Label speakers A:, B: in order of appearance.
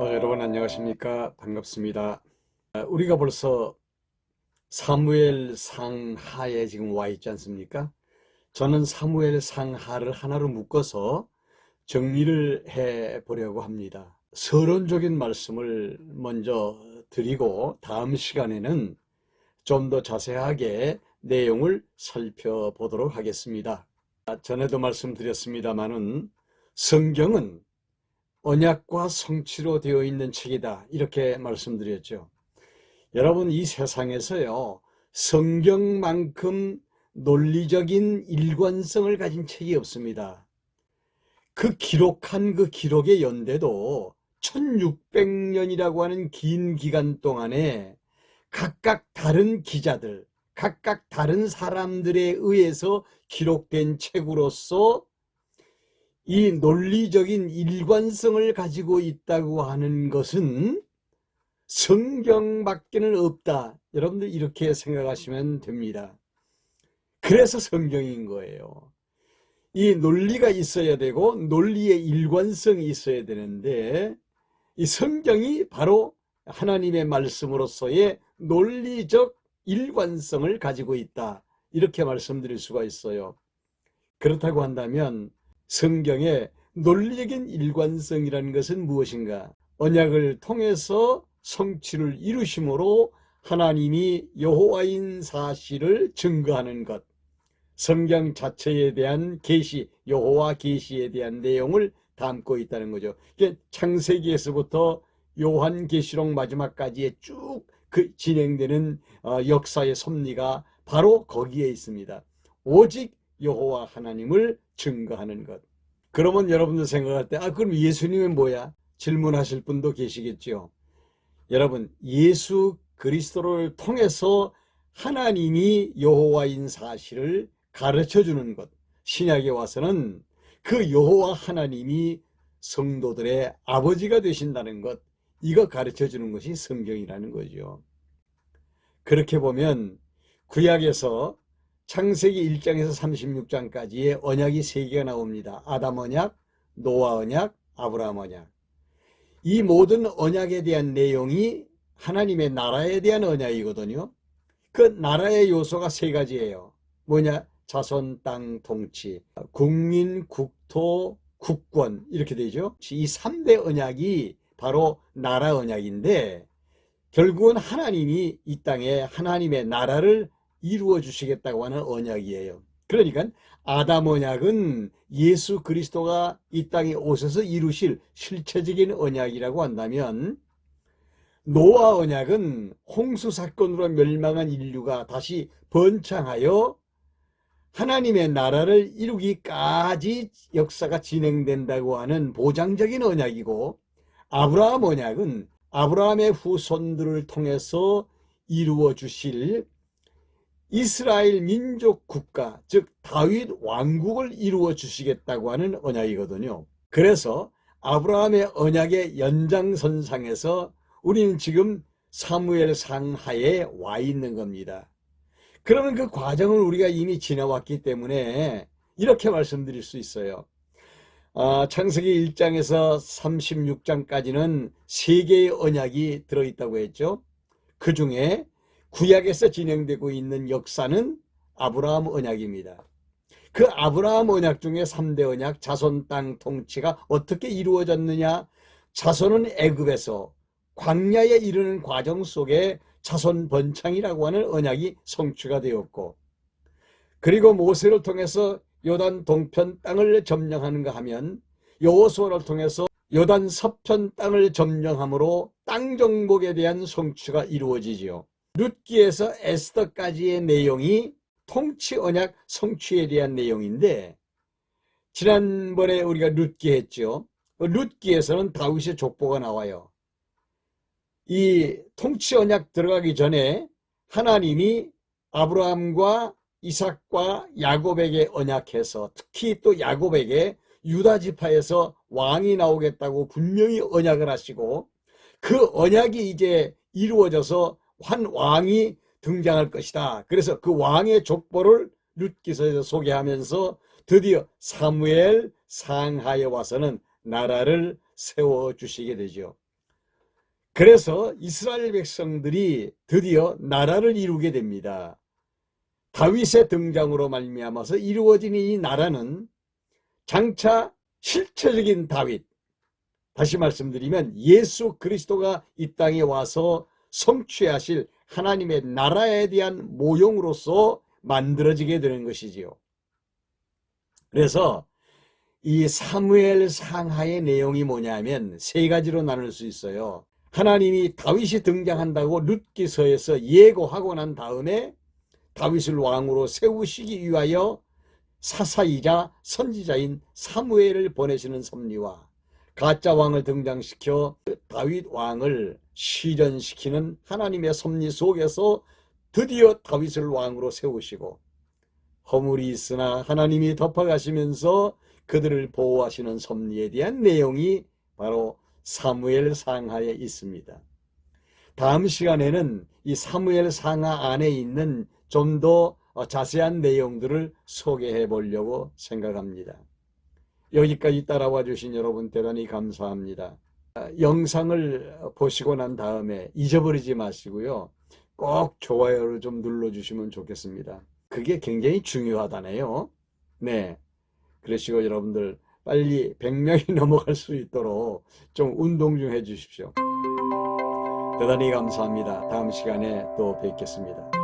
A: 여러분 안녕하십니까? 반갑습니다. 우리가 벌써 사무엘 상하에 지금 와 있지 않습니까? 저는 사무엘 상하를 하나로 묶어서 정리를 해 보려고 합니다. 서론적인 말씀을 먼저 드리고 다음 시간에는 좀 더 자세하게 내용을 살펴보도록 하겠습니다. 전에도 말씀드렸습니다마는 성경은 언약과 성취로 되어 있는 책이다, 이렇게 말씀드렸죠. 여러분, 이 세상에서요, 성경만큼 논리적인 일관성을 가진 책이 없습니다. 그 기록한 그 기록의 연대도 1600년이라고 하는 긴 기간 동안에 각각 다른 기자들, 각각 다른 사람들에 의해서 기록된 책으로서 이 논리적인 일관성을 가지고 있다고 하는 것은 성경밖에는 없다. 여러분들 이렇게 생각하시면 됩니다. 그래서 성경인 거예요. 이 논리가 있어야 되고 논리의 일관성이 있어야 되는데 이 성경이 바로 하나님의 말씀으로서의 논리적 일관성을 가지고 있다, 이렇게 말씀드릴 수가 있어요. 그렇다고 한다면 성경의 논리적인 일관성이라는 것은 무엇인가? 언약을 통해서 성취를 이루심으로 하나님이 여호와인 사실을 증거하는 것, 성경 자체에 대한 계시, 여호와 계시에 대한 내용을 담고 있다는 거죠. 창세기에서부터 요한계시록 마지막까지의 쭉 진행되는 역사의 섭리가 바로 거기에 있습니다. 오직 여호와 하나님을 증거하는 것. 그러면 여러분들 생각할 때 그럼 예수님은 뭐야? 질문하실 분도 계시겠죠. 여러분, 예수 그리스도를 통해서 하나님이 여호와인 사실을 가르쳐주는 것. 신약에 와서는 그 여호와 하나님이 성도들의 아버지가 되신다는 것, 이거 가르쳐주는 것이 성경이라는 거죠. 그렇게 보면 구약에서 창세기 1장에서 36장까지의 언약이 3개가 나옵니다. 아담 언약, 노아 언약, 아브라함 언약. 이 모든 언약에 대한 내용이 하나님의 나라에 대한 언약이거든요. 그 나라의 요소가 3가지예요. 뭐냐? 자손, 땅, 통치, 국민, 국토, 국권, 이렇게 되죠. 이 3대 언약이 바로 나라 언약인데 결국은 하나님이 이 땅에 하나님의 나라를 이루어 주시겠다고 하는 언약이에요. 그러니까 아담 언약은 예수 그리스도가 이 땅에 오셔서 이루실 실체적인 언약이라고 한다면, 노아 언약은 홍수 사건으로 멸망한 인류가 다시 번창하여 하나님의 나라를 이루기까지 역사가 진행된다고 하는 보장적인 언약이고, 아브라함 언약은 아브라함의 후손들을 통해서 이루어 주실 이스라엘 민족 국가, 즉 다윗 왕국을 이루어 주시겠다고 하는 언약이거든요. 그래서 아브라함의 언약의 연장선상에서 우리는 지금 사무엘 상하에 와 있는 겁니다. 그러면 그 과정을 우리가 이미 지나왔기 때문에 이렇게 말씀드릴 수 있어요. 창세기 1장에서 36장까지는 3개의 언약이 들어있다고 했죠. 그 중에 구약에서 진행되고 있는 역사는 아브라함 언약입니다. 그 아브라함 언약 중에 3대 언약, 자손, 땅, 통치가 어떻게 이루어졌느냐? 자손은 애굽에서 광야에 이르는 과정 속에 자손 번창이라고 하는 언약이 성취가 되었고, 그리고 모세를 통해서 요단 동편 땅을 점령하는가 하면 여호수아를 통해서 요단 서편 땅을 점령함으로 땅 정복에 대한 성취가 이루어지지요. 룻기에서 에스더까지의 내용이 통치 언약 성취에 대한 내용인데, 지난번에 우리가 룻기 했죠. 룻기에서는 다윗의 족보가 나와요. 이 통치 언약 들어가기 전에 하나님이 아브라함과 이삭과 야곱에게 언약해서, 특히 또 야곱에게 유다 지파에서 왕이 나오겠다고 분명히 언약을 하시고, 그 언약이 이제 이루어져서 한 왕이 등장할 것이다. 그래서 그 왕의 족보를 룻기서에서 소개하면서 드디어 사무엘 상하에 와서는 나라를 세워주시게 되죠. 그래서 이스라엘 백성들이 드디어 나라를 이루게 됩니다. 다윗의 등장으로 말미암아서 이루어진 이 나라는 장차 실체적인 다윗, 다시 말씀드리면 예수 그리스도가 이 땅에 와서 성취하실 하나님의 나라에 대한 모형으로서 만들어지게 되는 것이지요. 그래서 이 사무엘 상하의 내용이 뭐냐면 세 가지로 나눌 수 있어요. 하나님이 다윗이 등장한다고 룻기서에서 예고하고 난 다음에 다윗을 왕으로 세우시기 위하여 사사이자 선지자인 사무엘을 보내시는 섭리와 가짜 왕을 등장시켜 다윗 왕을 실현시키는 하나님의 섭리 속에서 드디어 다윗을 왕으로 세우시고 허물이 있으나 하나님이 덮어가시면서 그들을 보호하시는 섭리에 대한 내용이 바로 사무엘 상하에 있습니다. 다음 시간에는 이 사무엘 상하 안에 있는 좀 더 자세한 내용들을 소개해 보려고 생각합니다. 여기까지 따라와 주신 여러분 대단히 감사합니다. 영상을 보시고 난 다음에 잊어버리지 마시고요. 꼭 좋아요를 좀 눌러주시면 좋겠습니다. 그게 굉장히 중요하다네요. 네. 그러시고 여러분들 빨리 100명이 넘어갈 수 있도록 좀 운동 좀 해주십시오. 대단히 감사합니다. 다음 시간에 또 뵙겠습니다.